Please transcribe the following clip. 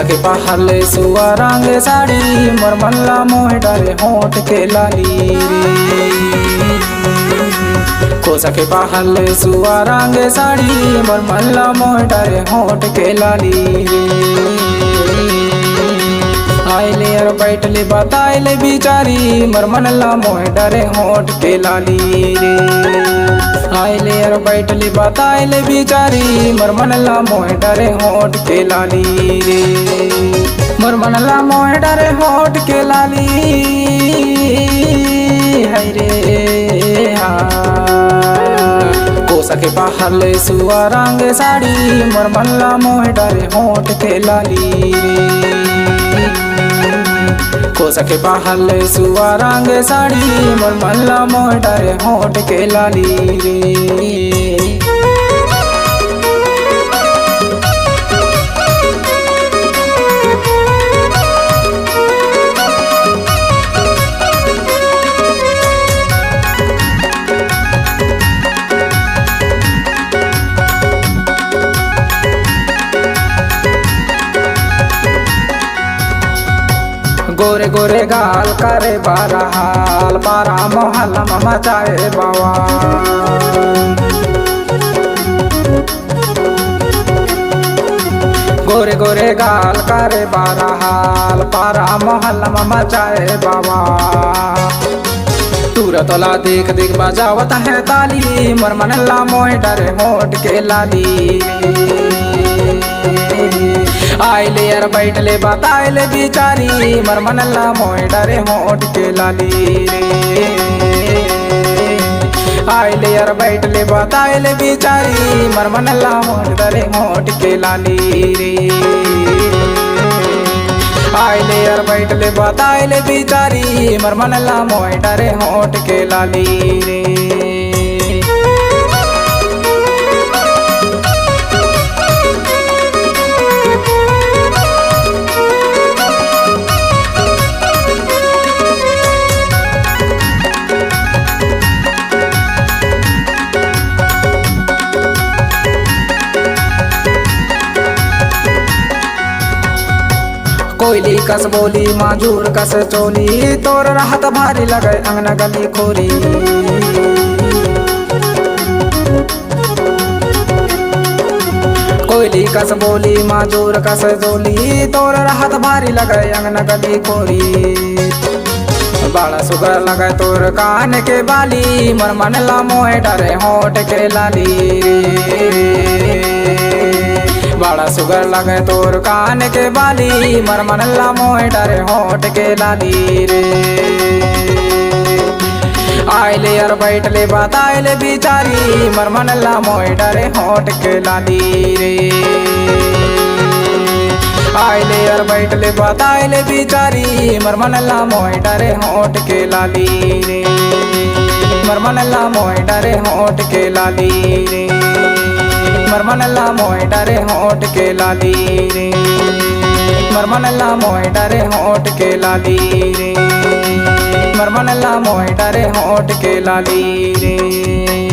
के पहले सुआ रंग साड़ी मोर मल्ला मोह डरे होठ के लाली रे। कोसा के पहले सुआ रंग साड़ी मोर मल्ला मोह डरे होठ के लाली रे। आइले और बैठले बताइले बिचारी मोर मल्ला मोह डरे होठ के लाली रे। आइले और बैठले बताइले बिचारी मोर मनला मोह डरे होठ के लाली रे। मोर मनला मोह डरे होठ के लाली है रे। कोसा के पहले सुआ रंग साड़ी मोर मनला मोह डरे होठ के लाली रे। कोसा के पहले सुआ रंग साड़ी मोर मल्ला मोह डरे होठ के लाली रे। गोरे गोरे गाल करे बारा हाल बारा मोहल्ला मचाए बाबा। गोरे गोरे गाल करे बारा हाल बारा मोहल्ला मचाए बाबा। तूरा तोला देख देख बजावत है ताली मोर मनला मोह डरे होठ के लाली। आइले यार बैठले बताइले बिचारी मोर मनला मोह डरे होठ के लाली रे। आइले यार बैठले बताइले बिचारी मोर मनला मोह डरे होठ के लाली रे। आइले यार बैठले बताइले बिचारी मोर मनला मोह डरे होठ के लाली रे। कोयली कस बोली माजूर कस चोली तोर राहत भारी लगे अंगना गली खोरी। कोयली कस बोली माजूर कस चोली तोर राहत भारी लगे अंगना गली खोरी। बड़ा सुगर लगे तोर कान के बाली मोर मनला मोह डरे होठ के लाली रे। बड़ा सुगर लगे तोर कान के बाली मोर मनला मोह डरे होठ के लाली रे। आइले और बैठले बताइले बिचारी मोर मनला मोह डरे होठ के लाली रे। आइले और बैठले बताइले बिचारी मोर मनला मोह डरे होठ के लाली रे। मोर मनला मोह डरे होठ के लाली रे। मोर मनला मोह डरे होठ के लाली रे। मोर मनला मोह डरे होठ के लाली रे। मोर मनला मोह डरे होठ के लाली रे।